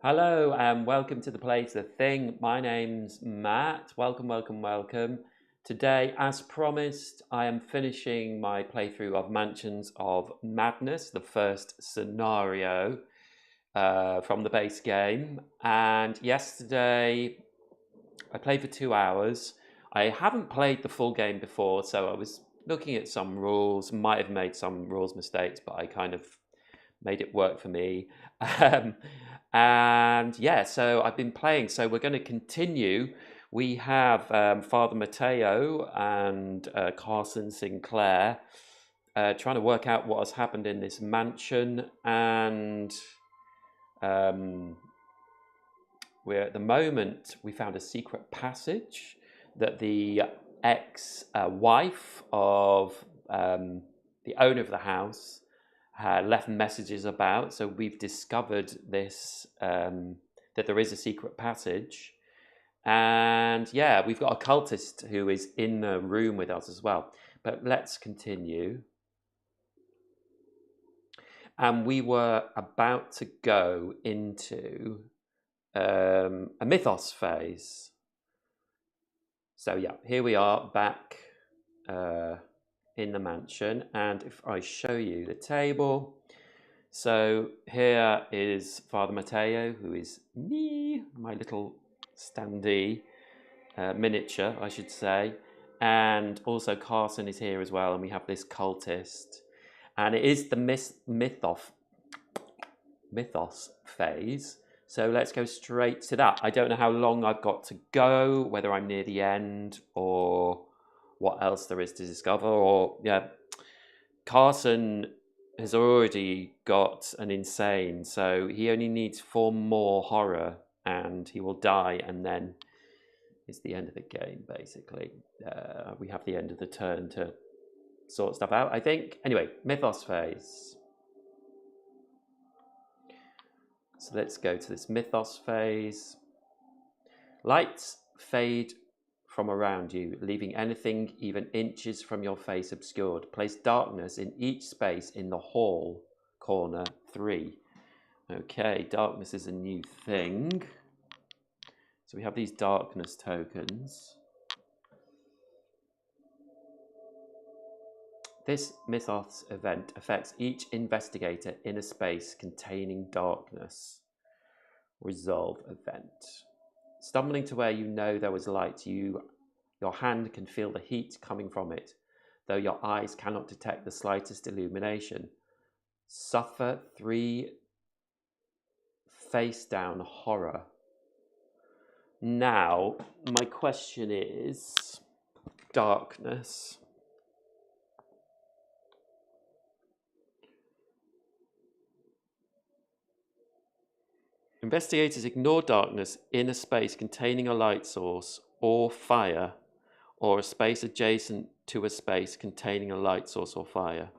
Hello and welcome to the Place the Thing. My name's Matt. Welcome. Today, as promised, I am finishing my playthrough of Mansions of Madness, the first scenario from the base game. And yesterday, I played for 2 hours. I haven't played the full game before, so I was looking at some rules, might have made some rules mistakes, but I kind of made it work for me. And yeah, so I've been playing. So we're going to continue. We have Father Matteo and Carson Sinclair trying to work out what has happened in this mansion. And we're at the moment, we found a secret passage that the ex-wife of the owner of the house left messages about. So we've discovered this, that there is a secret passage. And yeah, we've got a cultist who is in the room with us as well. But let's continue. And we were about to go into a mythos phase. So yeah, here we are back in the mansion, and if I show you the table, so here is Father Matteo, who is me, my little standee, miniature, I should say, and also Carson is here as well, and we have this cultist, and it is the mythos phase. So let's go straight to that. I don't know how long I've got to go, whether I'm near the end or what else there is to discover. Or yeah, Carson has already got an insane, so he only needs 4 more horror and he will die, and then it's the end of the game, basically. We have the end of the turn to sort stuff out, I think. Anyway, mythos phase. So let's go to this mythos phase. Lights fade from around you, leaving anything even inches from your face obscured. Place darkness in each space in the hall corner 3. Okay, darkness is a new thing. So we have these darkness tokens. This mythos event affects each investigator in a space containing darkness. Resolve event. Stumbling to where you know there was light, your hand can feel the heat coming from it, though your eyes cannot detect the slightest illumination. Suffer 3 face-down horror. Now, my question is, darkness. Investigators ignore darkness in a space containing a light source or fire, or a space adjacent to a space containing a light source or fire.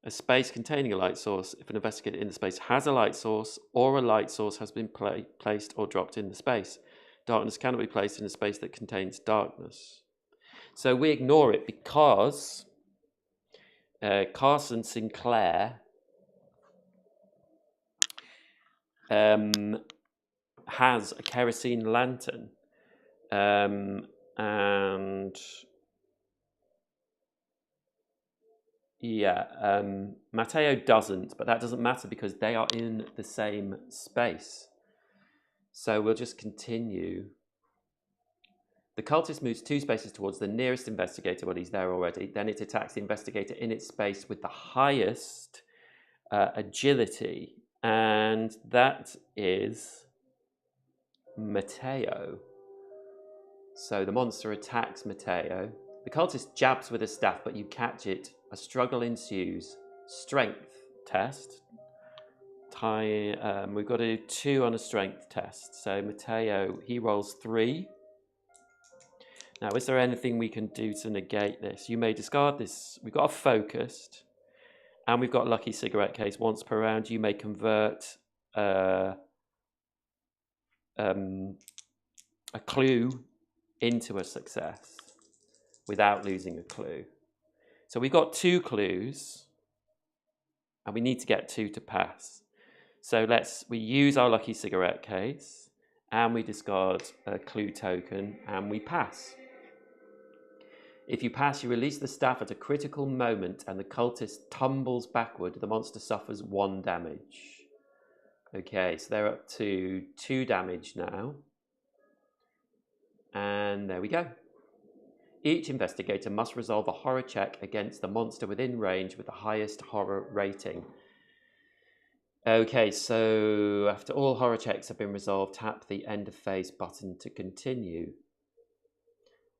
A space containing a light source, if an investigator in the space has a light source, or a light source has been placed or dropped in the space. Darkness cannot be placed in a space that contains darkness. So we ignore it because Carson Sinclair has a kerosene lantern, and yeah, Matteo doesn't, but that doesn't matter because they are in the same space. So we'll just continue. The cultist moves 2 spaces towards the nearest investigator. Well, he's there already. Then it attacks the investigator in its space with the highest agility, and that is Matteo. So the monster attacks Matteo. The cultist jabs with a staff, but you catch it. A struggle ensues. Strength test. We've got to do 2 on a strength test. So Matteo, he rolls 3. Now, is there anything we can do to negate this? You may discard this. We've got a focused, and we've got a lucky cigarette case. Once per round, you may convert a clue into a success without losing a clue. So we've got 2 clues, and we need to get 2 to pass. So we use our lucky cigarette case, and we discard a clue token, and we pass. If you pass, you release the staff at a critical moment, and the cultist tumbles backward. The monster suffers 1 damage. Okay, so they're up to 2 damage now. And there we go. Each investigator must resolve a horror check against the monster within range with the highest horror rating. Okay, so after all horror checks have been resolved, tap the end of phase button to continue.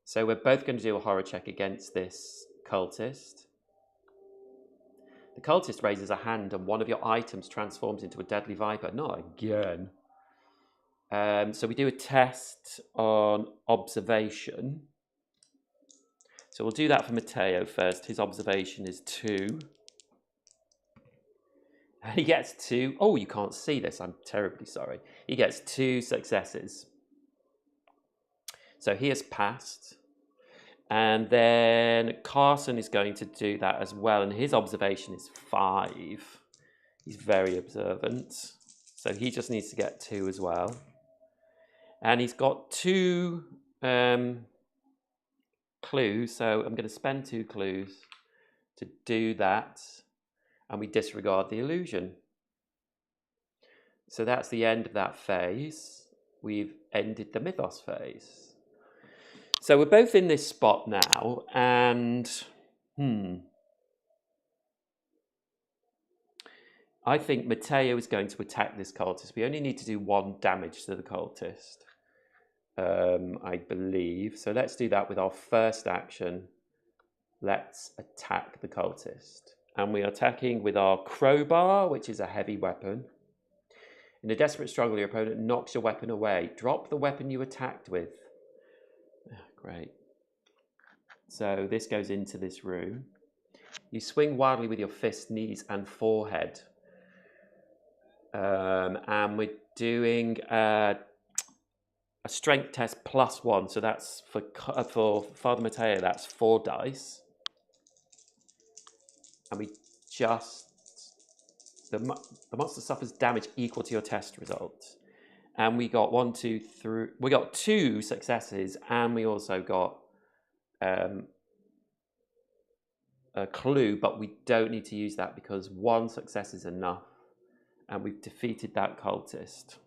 So we're both going to do a horror check against this cultist. The cultist raises a hand and one of your items transforms into a deadly viper. Not again. So we do a test on observation. So we'll do that for Matteo first. His observation is 2. He gets 2. Oh, you can't see this. I'm terribly sorry. He gets 2 successes. So he has passed. And then Carson is going to do that as well. And his observation is 5. He's very observant. So he just needs to get 2 as well. And he's got 2 clues. So I'm going to spend 2 clues to do that. And we disregard the illusion. So that's the end of that phase. We've ended the mythos phase. So we're both in this spot now, and I think Matteo is going to attack this cultist. We only need to do 1 damage to the cultist, I believe. So let's do that with our first action. Let's attack the cultist. And we are attacking with our crowbar, which is a heavy weapon. In a desperate struggle, your opponent knocks your weapon away. Drop the weapon you attacked with. Great. So this goes into this room. You swing wildly with your fists, knees, and forehead. And we're doing a strength test +1. So that's for Father Matteo, that's 4 dice. And we the monster suffers damage equal to your test result. And we got 1, 2, 3. We got 2 successes, and we also got a clue, but we don't need to use that because 1 success is enough, and we've defeated that cultist.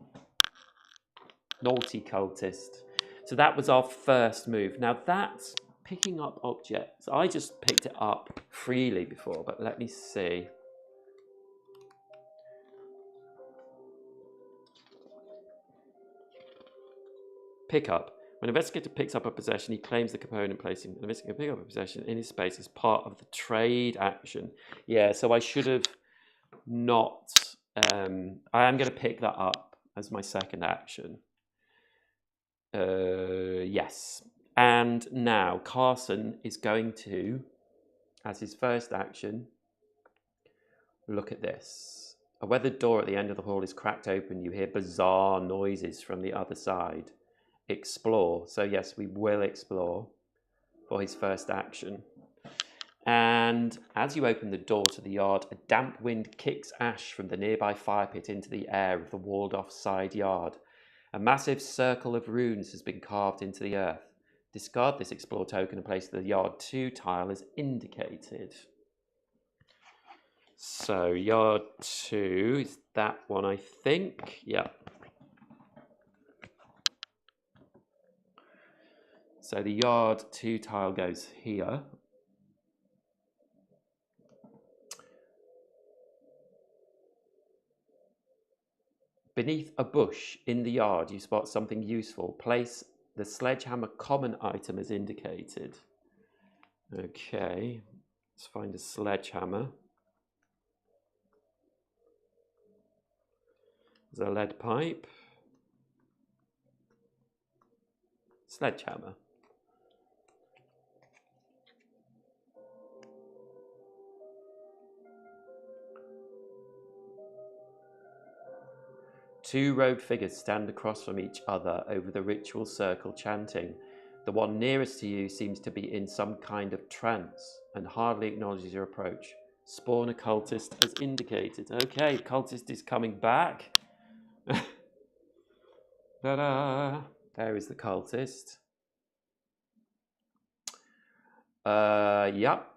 Naughty cultist. So that was our first move. Now that's picking up objects. I just picked it up freely before, but let me see. Pick up. When an investigator picks up a possession, he claims the component, placing an investigator pick up a possession in his space as part of the trade action. Yeah, so I should have not. I am going to pick that up as my second action. Yes. And now Carson is going to, as his first action, look at this. A weathered door at the end of the hall is cracked open. You hear bizarre noises from the other side. Explore. So yes, we will explore for his first action. And as you open the door to the yard, a damp wind kicks ash from the nearby fire pit into the air of the walled-off side yard. A massive circle of runes has been carved into the earth. Discard this explore token and place the yard 2 tile as indicated. So yard 2 is that one, I think. Yeah. So the yard 2 tile goes here. Beneath a bush in the yard, you spot something useful. Place the sledgehammer common item as indicated. Okay, let's find a sledgehammer. There's a lead pipe. Sledgehammer. Two robed figures stand across from each other over the ritual circle, chanting. The one nearest to you seems to be in some kind of trance and hardly acknowledges your approach. Spawn a cultist as indicated. Okay, cultist is coming back. Ta-da! There is the cultist. Yep.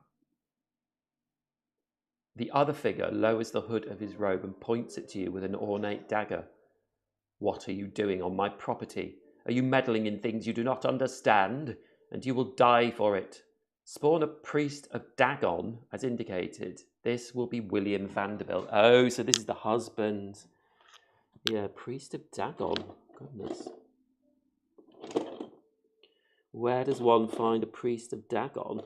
The other figure lowers the hood of his robe and points it to you with an ornate dagger. What are you doing on my property? Are you meddling in things you do not understand? And you will die for it. Spawn a priest of Dagon, as indicated. This will be William Vanderbilt. Oh, so this is the husband. Yeah, priest of Dagon. Goodness. Where does one find a priest of Dagon?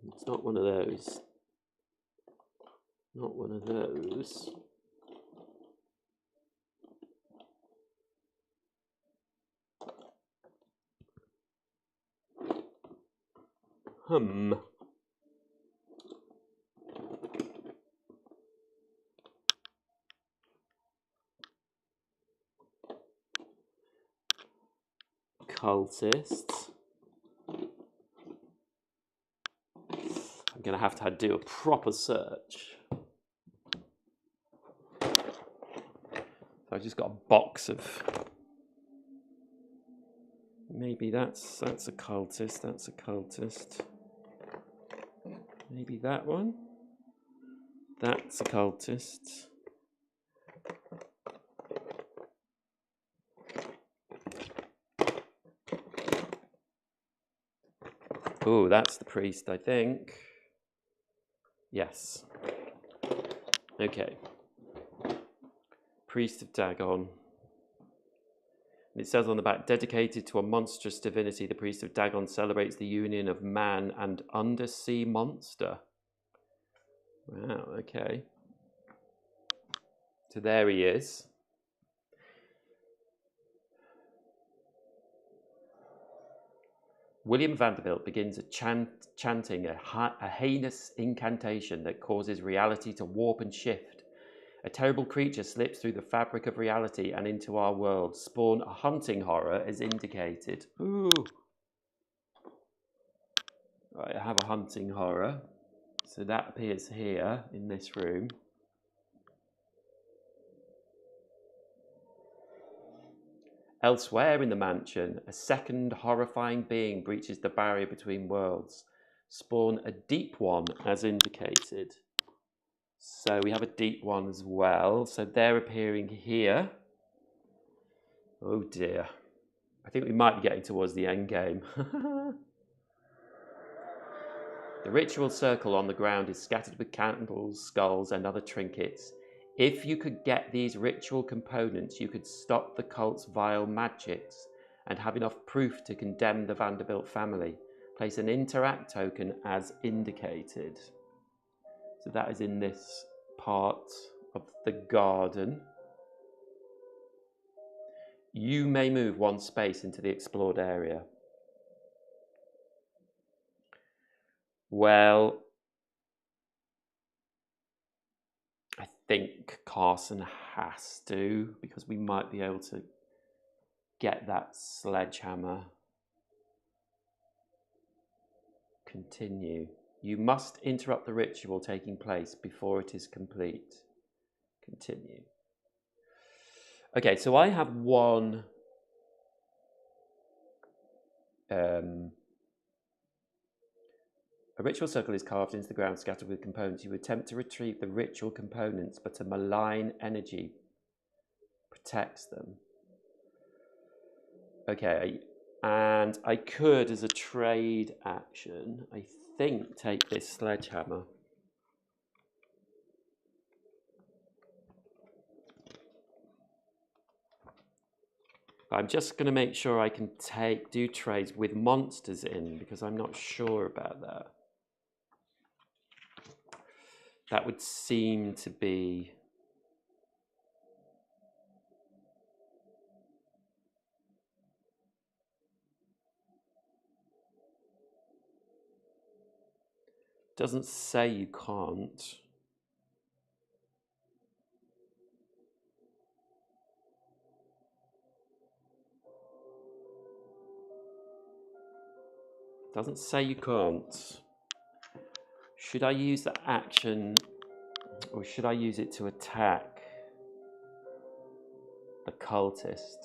It's not one of those. Not one of those. Cultists. I'm going to have to do a proper search. So I just got a box of... Maybe that's a cultist. That's a cultist. Maybe that one. That's a cultist. Oh, that's the priest, I think. Yes. Okay. Priest of Dagon. It says on the back, dedicated to a monstrous divinity, the priest of Dagon celebrates the union of man and undersea monster. Wow, okay. So there he is. William Vanderbilt begins chanting a heinous incantation that causes reality to warp and shift. A terrible creature slips through the fabric of reality and into our world. Spawn a hunting horror as indicated. Ooh. Right, I have a hunting horror. So that appears here in this room. Elsewhere in the mansion, a second horrifying being breaches the barrier between worlds. Spawn a deep one as indicated. So we have a deep one as well. So they're appearing here. Oh dear. I think we might be getting towards the end game. The ritual circle on the ground is scattered with candles, skulls, and other trinkets. If you could get these ritual components, you could stop the cult's vile magics and have enough proof to condemn the Vanderbilt family. Place an interact token as indicated. So that is in this part of the garden. You may move one space into the explored area. Well, I think Carson has to, because we might be able to get that sledgehammer. Continue. You must interrupt the ritual taking place before it is complete. Continue. Okay, so I have one a ritual circle is carved into the ground, scattered with components. You attempt to retrieve the ritual components, but a malign energy protects them. Okay, and I could, as a trade action, I think, take this sledgehammer. I'm just going to make sure I can do trades with monsters in, because I'm not sure about that. That would seem to be... Doesn't say you can't. Doesn't say you can't. Should I use the action, or should I use it to attack the cultist?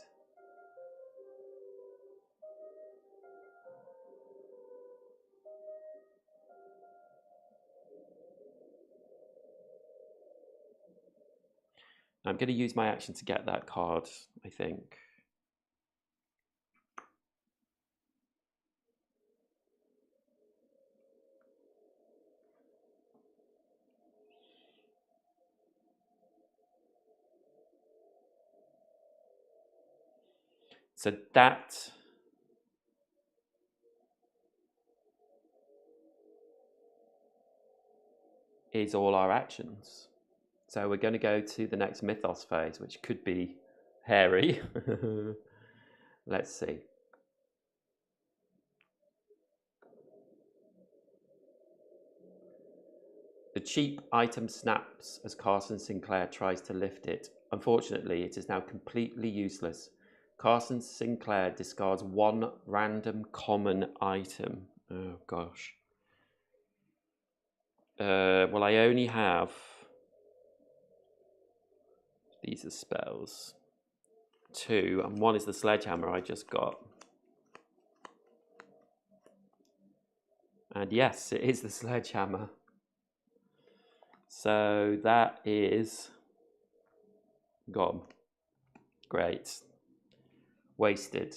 I'm going to use my action to get that card, I think. So that is all our actions. So we're going to go to the next mythos phase, which could be hairy. Let's see. The cheap item snaps as Carson Sinclair tries to lift it. Unfortunately, it is now completely useless. Carson Sinclair discards one random common item. Oh, gosh. Well, I only have... These are spells. 2, and 1 is the sledgehammer I just got. And yes, it is the sledgehammer. So that is gone. Great. Wasted.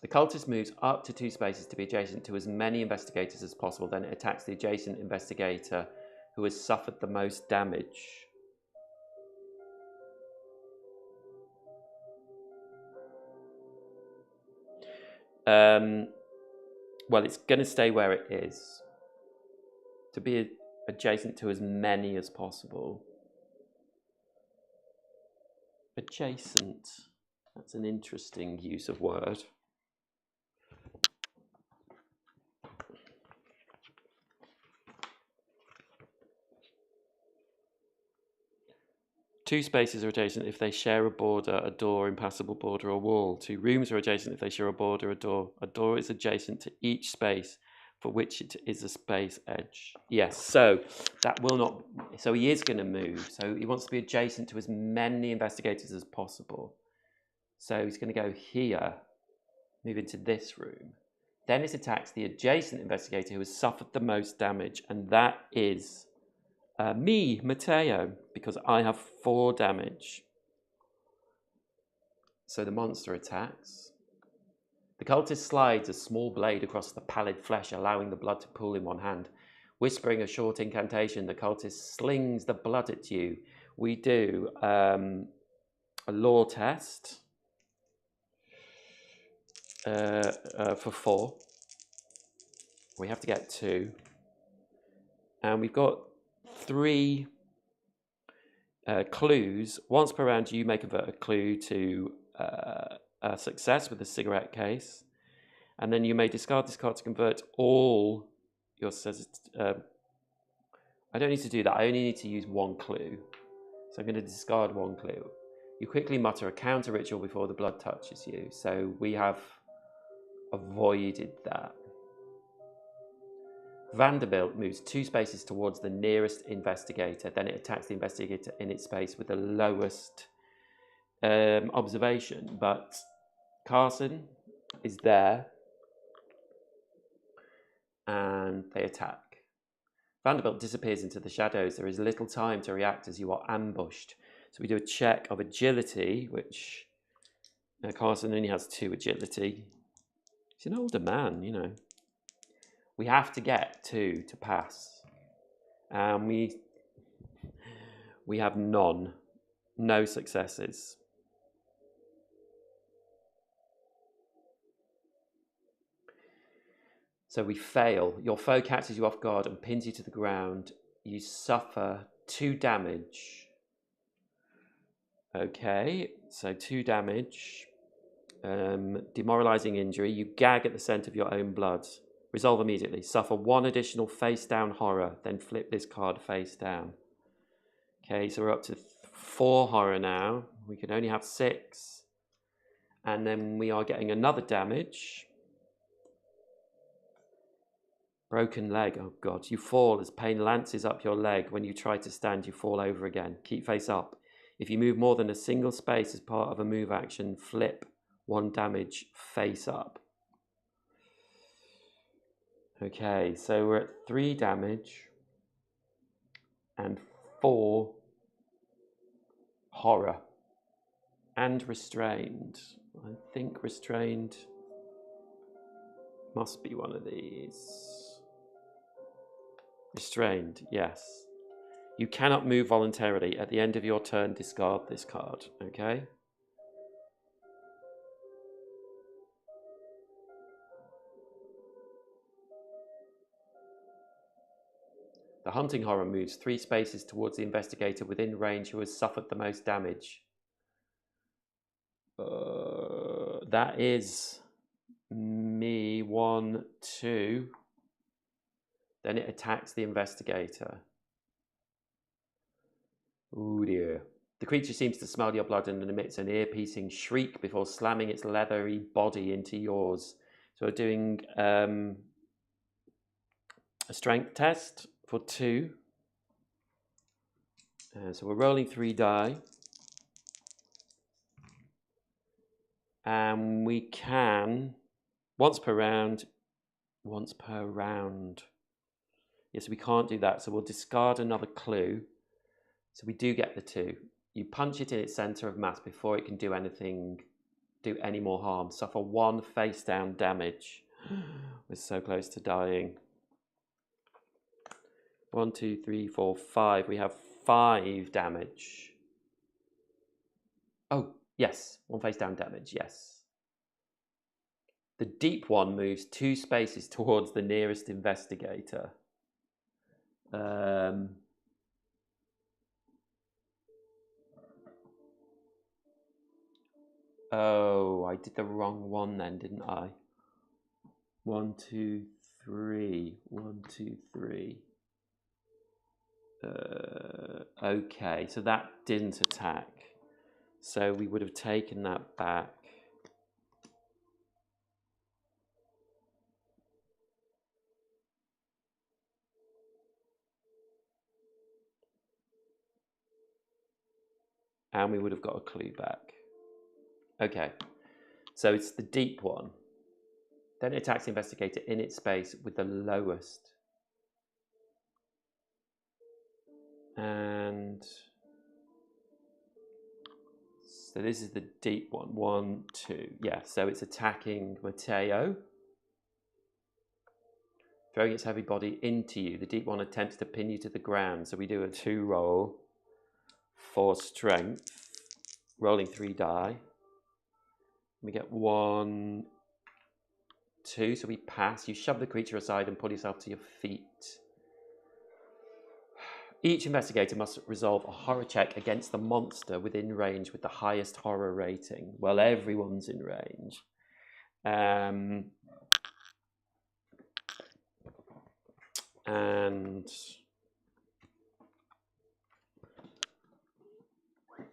The cultist moves up to 2 spaces to be adjacent to as many investigators as possible. Then it attacks the adjacent investigator who has suffered the most damage. Well, it's going to stay where it is. To be adjacent to as many as possible. Adjacent. That's an interesting use of word. Two spaces are adjacent if they share a border, a door, impassable border, or wall. 2 rooms are adjacent if they share a border, a door. A door is adjacent to each space for which it is a space edge. Yes, so that will not... So he is going to move. So he wants to be adjacent to as many investigators as possible. So he's going to go here, move into this room. Then it attacks the adjacent investigator who has suffered the most damage, and that is... me, Matteo, because I have 4 damage. So the monster attacks. The cultist slides a small blade across the pallid flesh, allowing the blood to pool in one hand. Whispering a short incantation, the cultist slings the blood at you. We do a lore test for 4. We have to get 2. And we've got 3 clues. Once per round, you may convert a clue to a success with a cigarette case, and then you may discard this card to convert all your successes. I don't need to do that. I only need to use 1 clue. So I'm going to discard 1 clue. You quickly mutter a counter ritual before the blood touches you. So we have avoided that. Vanderbilt moves 2 spaces towards the nearest investigator. Then it attacks the investigator in its space with the lowest observation. But Carson is there, and they attack. Vanderbilt disappears into the shadows. There is little time to react as you are ambushed. So we do a check of agility, which Carson only has 2 agility. He's an older man, you know. We have to get 2 to pass. And we have none. No successes. So we fail. Your foe catches you off guard and pins you to the ground. You suffer 2 damage. Okay, so 2 damage. Demoralizing injury. You gag at the scent of your own blood. Resolve immediately. Suffer 1 additional face down horror. Then flip this card face down. Okay, so we're up to 4 horror now. We can only have 6. And then we are getting another damage. Broken leg. Oh God. You fall as pain lances up your leg. When you try to stand, you fall over again. Keep face up. If you move more than a single space as part of a move action, flip 1 damage face up. Okay, so we're at 3 damage and 4 horror and restrained. I think restrained must be one of these. Restrained, yes. You cannot move voluntarily. At the end of your turn, discard this card, okay? The hunting horror moves 3 spaces towards the investigator within range who has suffered the most damage. That is me. 1, 2. Then it attacks the investigator. Oh dear. The creature seems to smell your blood and emits an ear-piercing shriek before slamming its leathery body into yours. So we're doing a strength test for 2. So we're rolling 3 die. And we can, once per round. Yes, we can't do that, so we'll discard another clue. So we do get the 2. You punch it in its center of mass before it can do any more harm. Suffer 1 face down damage. We're so close to dying. 1, 2, 3, 4, 5. We have 5 damage. Oh, yes. 1 face down damage, yes. The deep one moves 2 spaces towards the nearest investigator. Oh, I did the wrong one then, didn't I? 1, 2, 3. 1, 2, 3. Okay, so that didn't attack. So we would have taken that back. And we would have got a clue back. Okay, so it's the deep one. Then it attacks the investigator in its space with the lowest. And so this is the deep one. 1, 2. Yeah, so it's attacking Matteo. Throwing its heavy body into you. The deep one attempts to pin you to the ground. So we do a 2 roll for strength. Rolling 3 die. We get 1, 2. So we pass. You shove the creature aside and pull yourself to your feet. Each investigator must resolve a horror check against the monster within range with the highest horror rating. Well, everyone's in range. And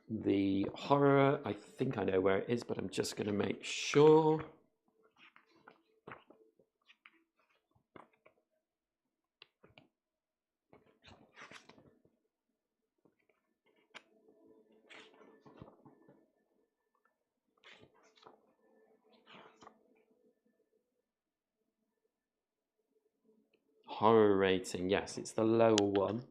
the horror, I think I know where it is, but I'm just going to make sure. Horror rating, yes, it's the lower one.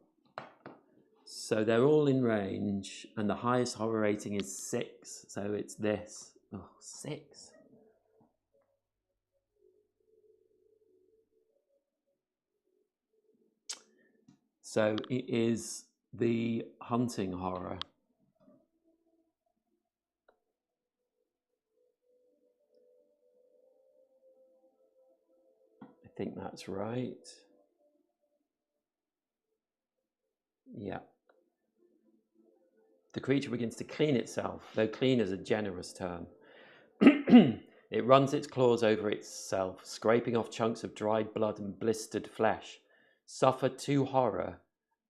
So they're all in range, and the highest horror rating is 6. So it's this. Oh, 6. So it is the hunting horror. I think that's right. Yeah. The creature begins to clean itself, though clean is a generous term. It runs its claws over itself, scraping off chunks of dried blood and blistered flesh. Suffer 2 horror,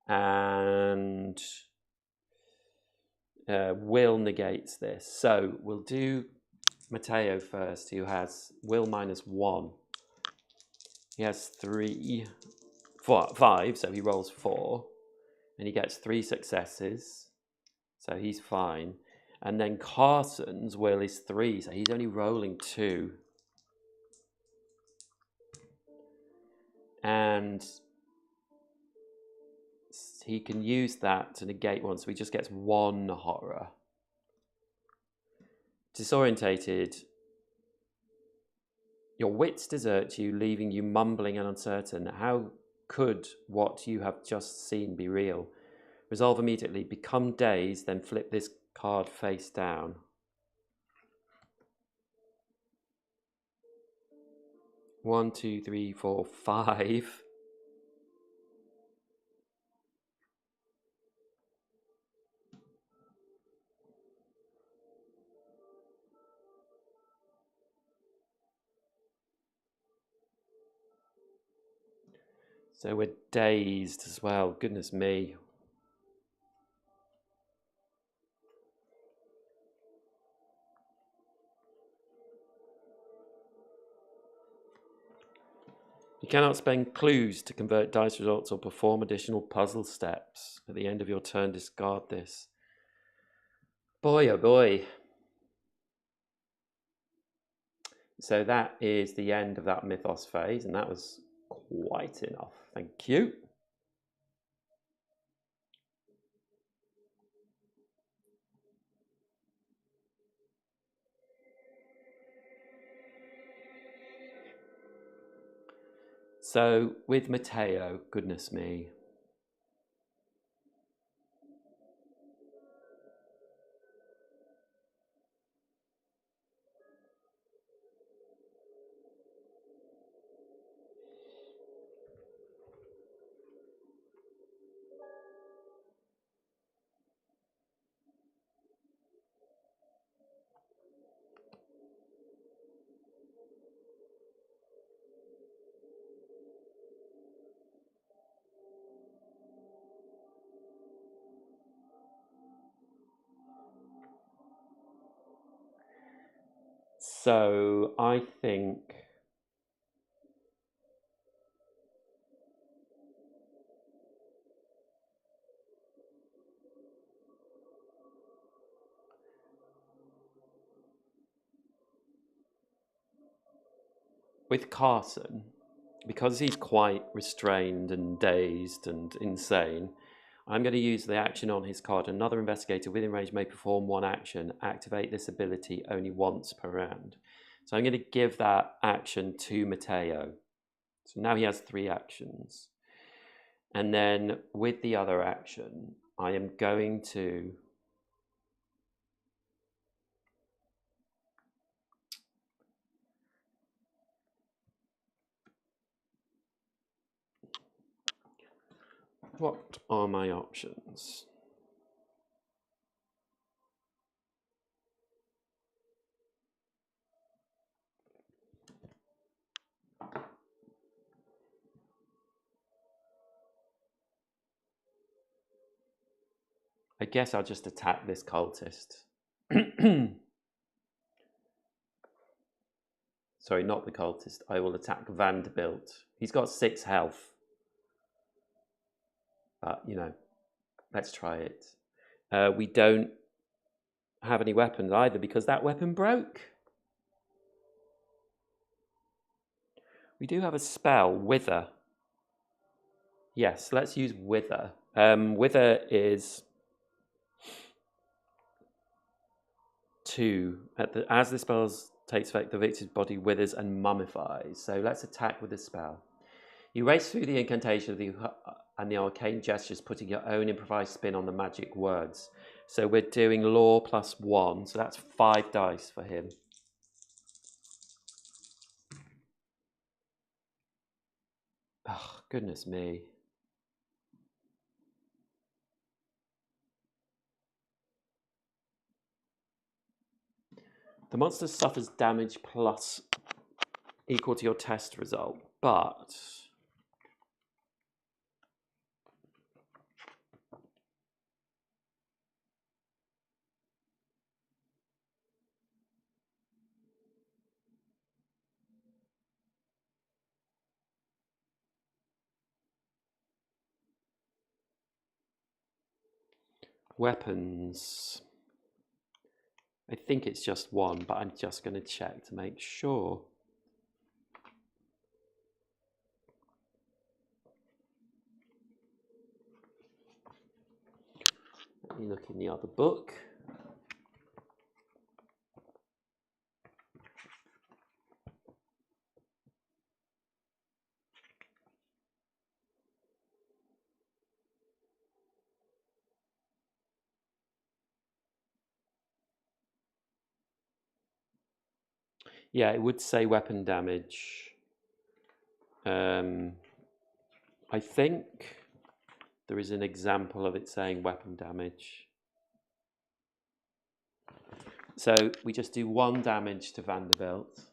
and will negates this. So we'll do Matteo first, who has will -1. He has 3, 4, 5, so he rolls 4. And he gets 3 successes, so he's fine. And then Carson's will is 3, so he's only rolling 2. And he can use that to negate 1, so he just gets 1 horror. Disorientated. Your wits desert you, leaving you mumbling and uncertain. How could what you have just seen be real? Resolve immediately. Become dazed, then flip this card face down. One, 2, 3, 4, 5. So we're dazed as well. Goodness me. You cannot spend clues to convert dice results or perform additional puzzle steps. At the end of your turn, discard this. Boy, oh boy. So that is the end of that mythos phase, and that was quite enough. Thank you. So with Matteo, goodness me. So I think with Carson, because he's quite restrained and dazed and insane, I'm going to use the action on his card. Another investigator within range may perform 1 action. Activate this ability only once per round. So I'm going to give that action to Matteo. So now he has 3 actions. And then with the other action, I am going to what are my options? I guess I'll just attack this cultist. Sorry, not the cultist. I will attack Vanderbilt. He's got 6 health. But, you know, let's try it. We don't have any weapons either because that weapon broke. We do have a spell, Wither. Yes, let's use Wither. Wither is 2. As the spell takes effect, the victim's body withers and mummifies. So let's attack with the spell. You race through the incantation and the arcane gestures, putting your own improvised spin on the magic words. So we're doing law +1, so that's 5 dice for him. Oh, goodness me. The monster suffers damage plus equal to your test result, but Weapons. I think it's just one, but I'm just going to check to make sure. Let me look in the other book. Yeah, it would say weapon damage. I think there is an example of it saying weapon damage. So we just do 1 damage to Vanderbilt.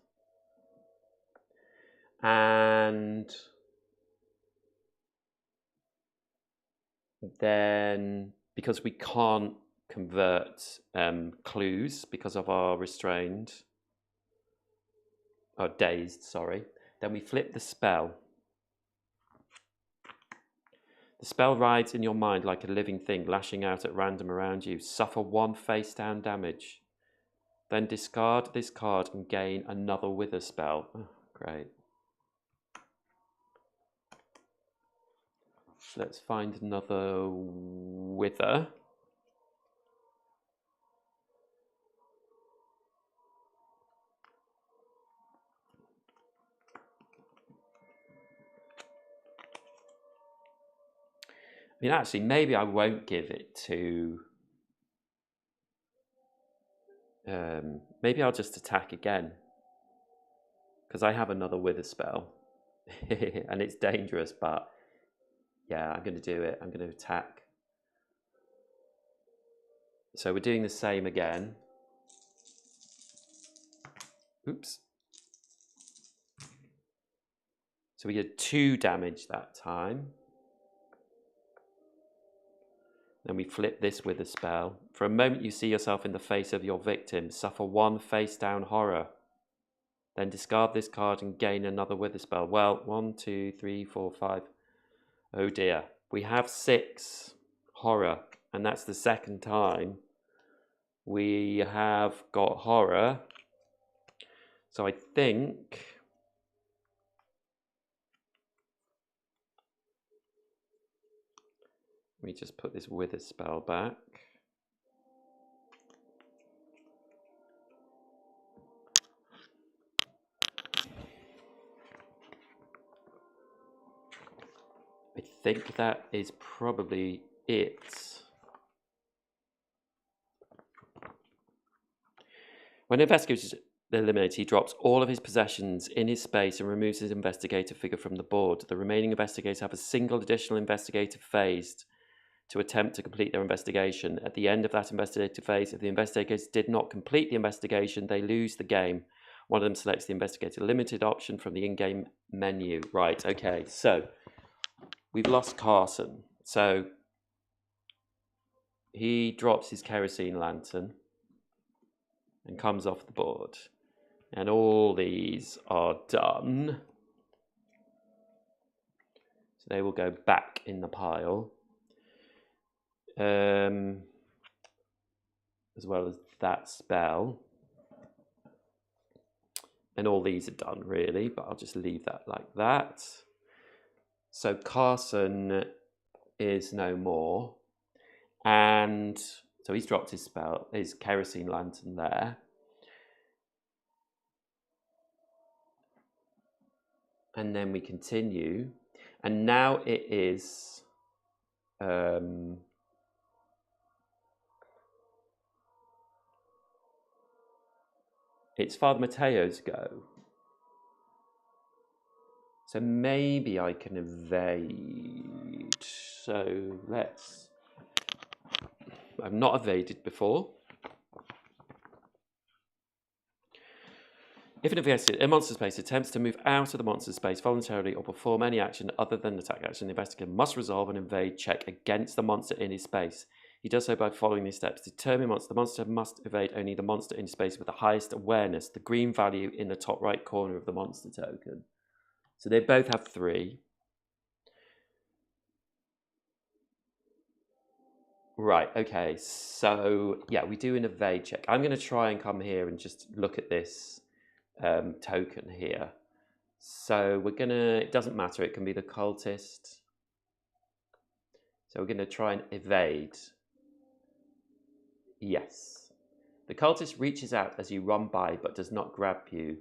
And then, because we can't convert clues because of our restrained, or dazed, sorry, then we flip the spell. The spell rides in your mind like a living thing, lashing out at random around you. Suffer 1 face-down damage. Then discard this card and gain another wither spell. Oh, great. So let's find another wither. I mean, actually, maybe I won't give it to... maybe I'll just attack again. Because I have another wither spell. And it's dangerous, but... yeah, I'm going to do it. I'm going to attack. So we're doing the same again. Oops. So we did 2 damage that time. Then we flip this with a spell. For a moment you see yourself in the face of your victim. Suffer 1 face-down horror. Then discard this card and gain another wither spell. Well, 1, 2, 3, 4, 5. Oh dear. We have 6 horror. And that's the second time we have got horror. So I think... let me just put this wither spell back. I think that is probably it. When an investigator is eliminated, he drops all of his possessions in his space and removes his investigator figure from the board. The remaining investigators have a single additional investigative phase to attempt to complete their investigation. At the end of that investigative phase, if the investigators did not complete the investigation, they lose the game. One of them selects the investigator limited option from the in-game menu. Right, okay, so we've lost Carson. So he drops his kerosene lantern and comes off the board. And all these are done. So they will go back in the pile. As well as that spell. And all these are done, really, but I'll just leave that like that. So Carson is no more. And so he's dropped his spell, his kerosene lantern there. And then we continue. And now it is... it's Father Mateo's go. So maybe I can evade. So let's... I've not evaded before. If an investigator in monster space attempts to move out of the monster space voluntarily or perform any action other than attack action, the investigator must resolve an evade check against the monster in his space. He does so by following these steps. Determine monster. The monster must evade only the monster in space with the highest awareness, the green value in the top right corner of the monster token. So they both have 3. Right, okay, so yeah, we do an evade check. I'm going to try and come here and just look at this token here. So we're going to, it doesn't matter, it can be the cultist. So we're going to try and evade. Yes. The cultist reaches out as you run by but does not grab you.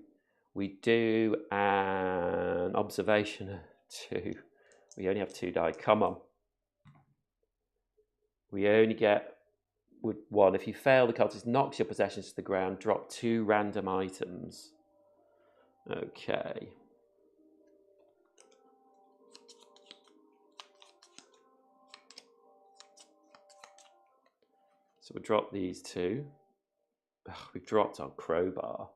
We do an observation of 2. We only have 2 die. Come on. We only get 1. If you fail, the cultist knocks your possessions to the ground. Drop 2 random items. Okay. So we'll drop these 2. Ugh, we've dropped our crowbar.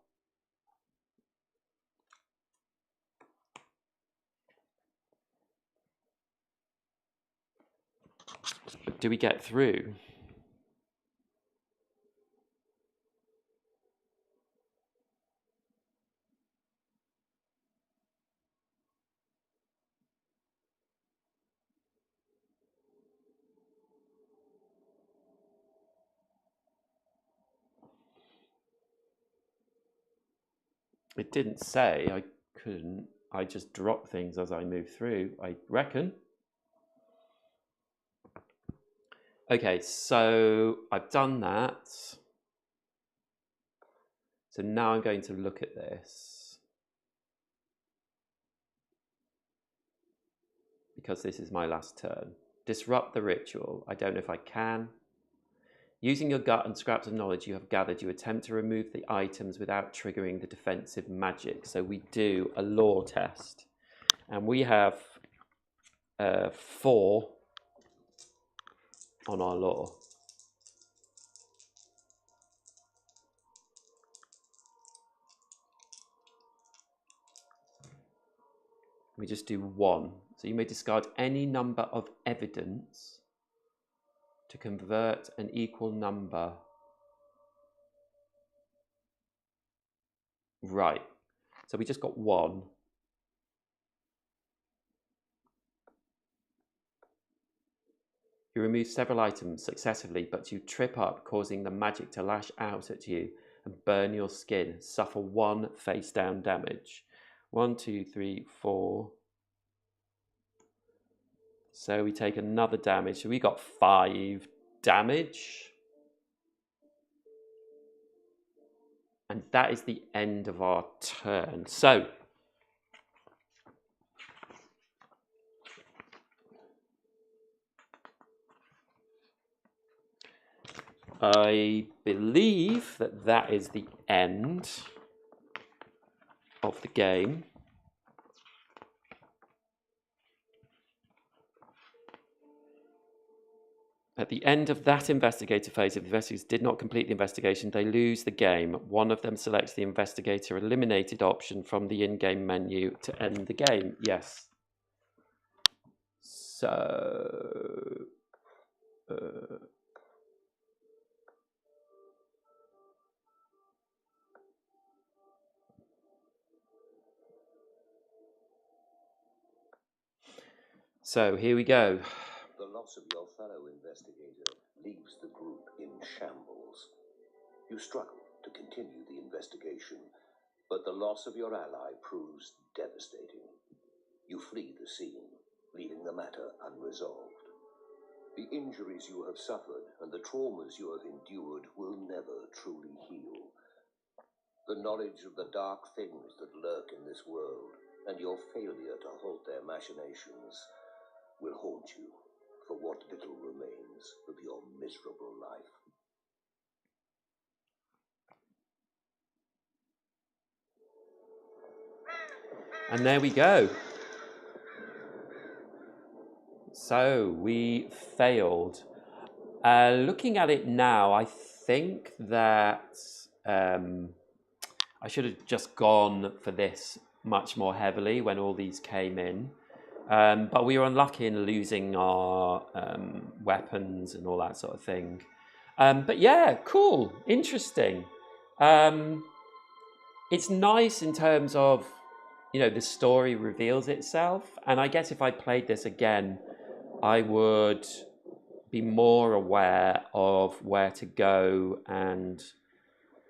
But do we get through? It didn't say I couldn't. I just dropped things as I moved through, I reckon. Okay, so I've done that. So now I'm going to look at this. Because this is my last turn. Disrupt the ritual. I don't know if I can. Using your gut and scraps of knowledge you have gathered, you attempt to remove the items without triggering the defensive magic. So we do a lore test. And we have 4 on our lore. We just do 1. So you may discard any number of evidence to convert an equal number. Right. So we just got 1. You remove several items successively, but you trip up, causing the magic to lash out at you and burn your skin. Suffer 1 face down damage. 1, 2, 3, 4. So we take another damage. So we got 5 damage. And that is the end of our turn. So I believe that that is the end of the game. At the end of that investigator phase, if the investigators did not complete the investigation, they lose the game. One of them selects the investigator eliminated option from the in-game menu to end the game. Yes. So... So here we go. The loss of your fellow investigator leaves the group in shambles. You struggle to continue the investigation, but the loss of your ally proves devastating. You flee the scene, leaving the matter unresolved. The injuries you have suffered and the traumas you have endured will never truly heal. The knowledge of the dark things that lurk in this world and your failure to halt their machinations will haunt you for what little remains of your miserable life. And there we go. So we failed. Looking at it now, I think that I should have just gone for this much more heavily when all these came in. But we were unlucky in losing our weapons and all that sort of thing. But yeah, cool, interesting. It's nice in terms of, you know, the story reveals itself. And I guess if I played this again, I would be more aware of where to go and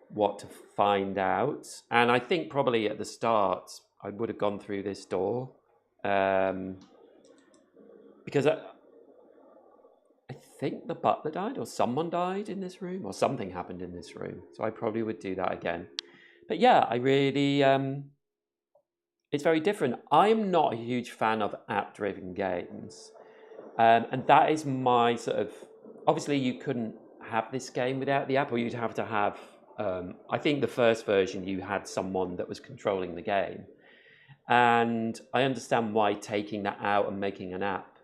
what to find out. And I think probably at the start I would have gone through this door, because I think the butler died, or someone died in this room, or something happened in this room. So I probably would do that again. But yeah, I really, it's very different. I'm not a huge fan of app-driven games. And that is my sort of, obviously you couldn't have this game without the app, or you'd have to have, I think the first version you had someone that was controlling the game. And I understand why taking that out and making an app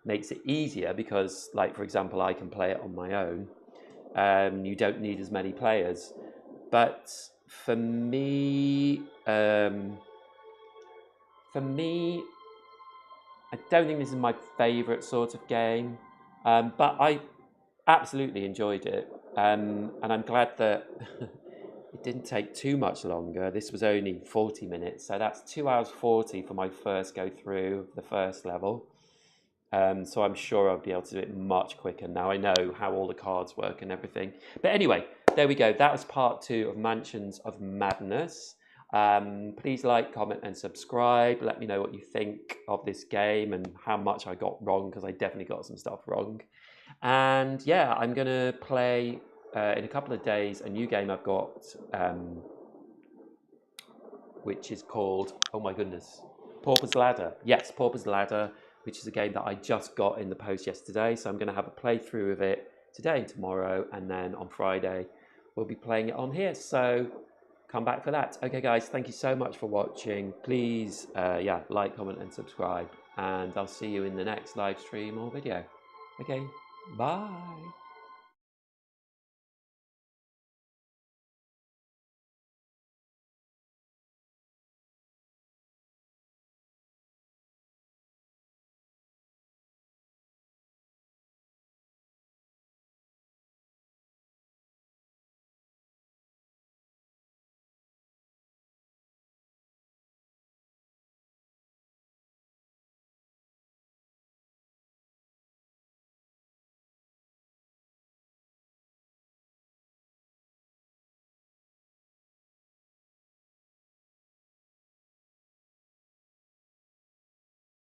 makes it easier, because, like, for example, I can play it on my own. You don't need as many players. But for me, I don't think this is my favourite sort of game. But I absolutely enjoyed it. And I'm glad that it didn't take too much longer. This was only 40 minutes. So that's 2 hours 40 for my first go through the first level. So I'm sure I'll be able to do it much quicker now. I know how all the cards work and everything. But anyway, there we go. That was part 2 of Mansions of Madness. Please like, comment and subscribe. Let me know what you think of this game and how much I got wrong, because I definitely got some stuff wrong. And yeah, I'm going to play in a couple of days a new game I've got, which is called, oh my goodness, Pauper's Ladder. Yes, Pauper's Ladder, which is a game that I just got in the post yesterday. So I'm going to have a playthrough of it today and tomorrow, and then on Friday we'll be playing it on here. So come back for that. Okay, guys, thank you so much for watching. Please, like, comment, and subscribe. And I'll see you in the next live stream or video. Okay, bye.